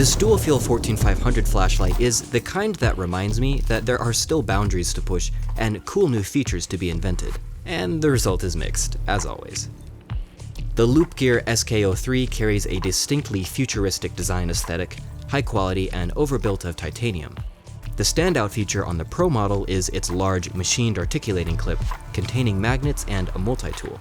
This dual-fuel 14500 flashlight is the kind that reminds me that there are still boundaries to push and cool new features to be invented, and the result is mixed, as always. The Loop Gear SK03 carries a distinctly futuristic design aesthetic, high quality, and overbuilt of titanium. The standout feature on the Pro model is its large machined articulating clip containing magnets and a multi-tool.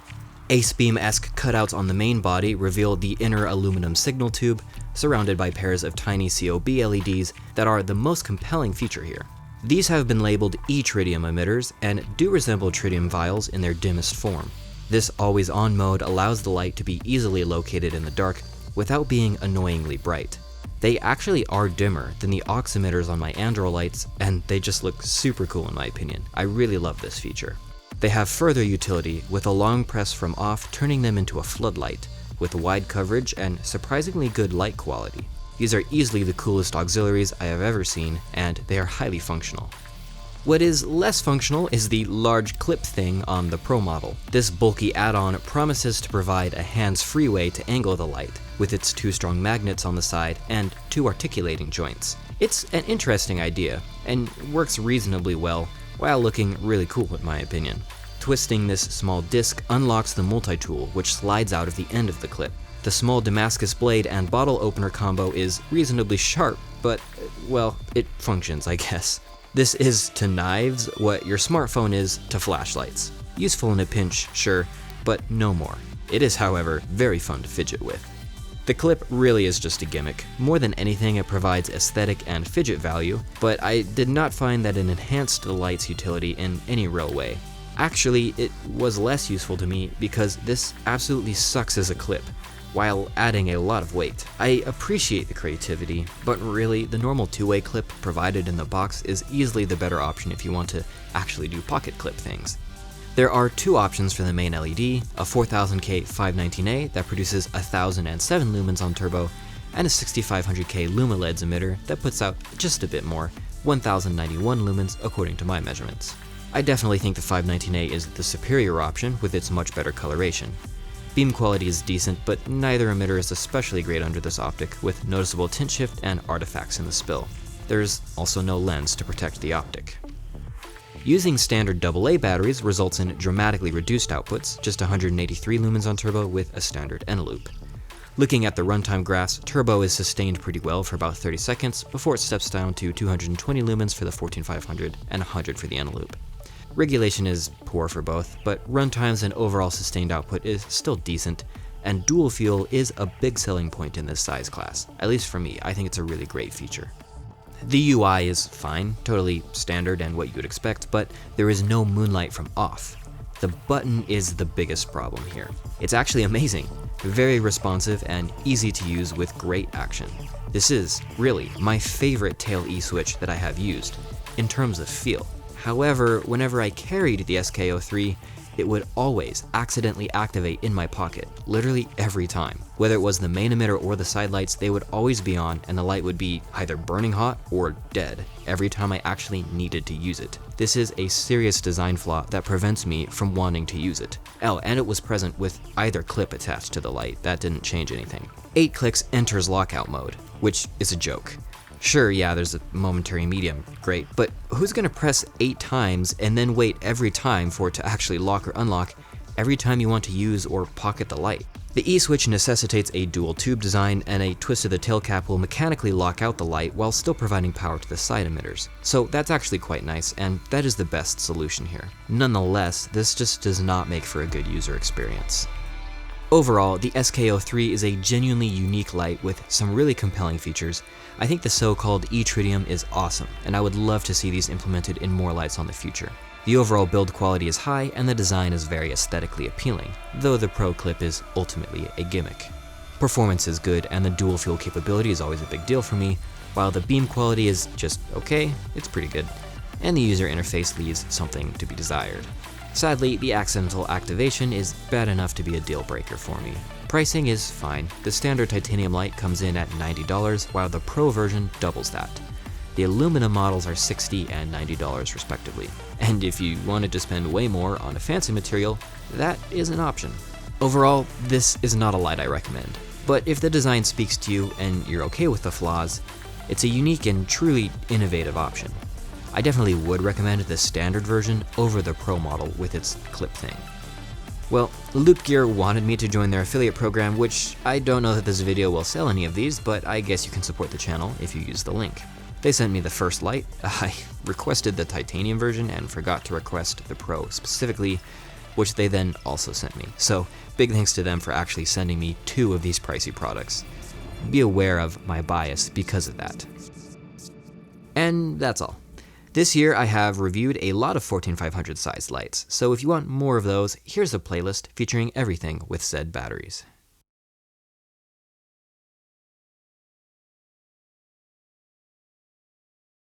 Ace-beam-esque cutouts on the main body reveal the inner aluminum signal tube, surrounded by pairs of tiny COB LEDs that are the most compelling feature here. These have been labeled E-Tritium emitters and do resemble tritium vials in their dimmest form. This always-on mode allows the light to be easily located in the dark without being annoyingly bright. They actually are dimmer than the aux emitters on my Andro lights, and they just look super cool in my opinion. I really love this feature. They have further utility with a long press from off turning them into a floodlight, with wide coverage and surprisingly good light quality. These are easily the coolest auxiliaries I have ever seen, and they are highly functional. What is less functional is the large clip thing on the Pro model. This bulky add-on promises to provide a hands-free way to angle the light, with its 2 strong magnets on the side and 2 articulating joints. It's an interesting idea, and works reasonably well, while looking really cool in my opinion. Twisting this small disc unlocks the multi-tool, which slides out of the end of the clip. The small Damascus blade and bottle opener combo is reasonably sharp, but, well, it functions, I guess. This is to knives what your smartphone is to flashlights. Useful in a pinch, sure, but no more. It is, however, very fun to fidget with. The clip really is just a gimmick. More than anything, it provides aesthetic and fidget value, but I did not find that it enhanced the light's utility in any real way. Actually, it was less useful to me because this absolutely sucks as a clip, while adding a lot of weight. I appreciate the creativity, but really, the normal 2-way clip provided in the box is easily the better option if you want to actually do pocket clip things. There are 2 options for the main LED, a 4000K 519A that produces 1007 lumens on turbo, and a 6500K LumaLEDs emitter that puts out just a bit more, 1091 lumens according to my measurements. I definitely think the 519A is the superior option with its much better coloration. Beam quality is decent, but neither emitter is especially great under this optic, with noticeable tint shift and artifacts in the spill. There's also no lens to protect the optic. Using standard AA batteries results in dramatically reduced outputs, just 183 lumens on turbo with a standard N loop. Looking at the runtime graphs, turbo is sustained pretty well for about 30 seconds before it steps down to 220 lumens for the 14500 and 100 for the N loop. Regulation is poor for both, but runtimes and overall sustained output is still decent, and dual fuel is a big selling point in this size class. At least for me, I think it's a really great feature. The UI is fine, totally standard and what you would expect, but there is no moonlight from off. The button is the biggest problem here. It's actually amazing, very responsive and easy to use with great action. This is, really, my favorite tail E-switch that I have used, in terms of feel. However, whenever I carried the SK03, it would always accidentally activate in my pocket, literally every time. Whether it was the main emitter or the side lights, they would always be on and the light would be either burning hot or dead every time I actually needed to use it. This is a serious design flaw that prevents me from wanting to use it. Oh, and it was present with either clip attached to the light. That didn't change anything. 8 clicks enters lockout mode, which is a joke. Sure, yeah, there's a momentary medium, great, but who's gonna press 8 times and then wait every time for it to actually lock or unlock every time you want to use or pocket the light? The E-switch necessitates a dual tube design, and a twist of the tail cap will mechanically lock out the light while still providing power to the side emitters. So that's actually quite nice, and that is the best solution here. Nonetheless, this just does not make for a good user experience. Overall, the SK03 is a genuinely unique light with some really compelling features. I think the so-called E-Tritium is awesome, and I would love to see these implemented in more lights on the future. The overall build quality is high, and the design is very aesthetically appealing, though the Pro clip is ultimately a gimmick. Performance is good, and the dual fuel capability is always a big deal for me, while the beam quality is just okay, it's pretty good, and the user interface leaves something to be desired. Sadly, the accidental activation is bad enough to be a deal breaker for me. Pricing is fine. The standard titanium light comes in at $90, while the Pro version doubles that. The aluminum models are $60 and $90 respectively. And if you wanted to spend way more on a fancy material, that is an option. Overall, this is not a light I recommend, But if the design speaks to you and you're okay with the flaws, it's a unique and truly innovative option. I definitely would recommend the standard version over the Pro model with its clip thing. Well, Loop Gear wanted me to join their affiliate program, which I don't know that this video will sell any of these, but I guess you can support the channel if you use the link. They sent me the first light. I requested the titanium version and forgot to request the Pro specifically, which they then also sent me. So big thanks to them for actually sending me 2 of these pricey products. Be aware of my bias because of that. And that's all. This year I have reviewed a lot of 14500 size lights, so if you want more of those, here's a playlist featuring everything with said batteries.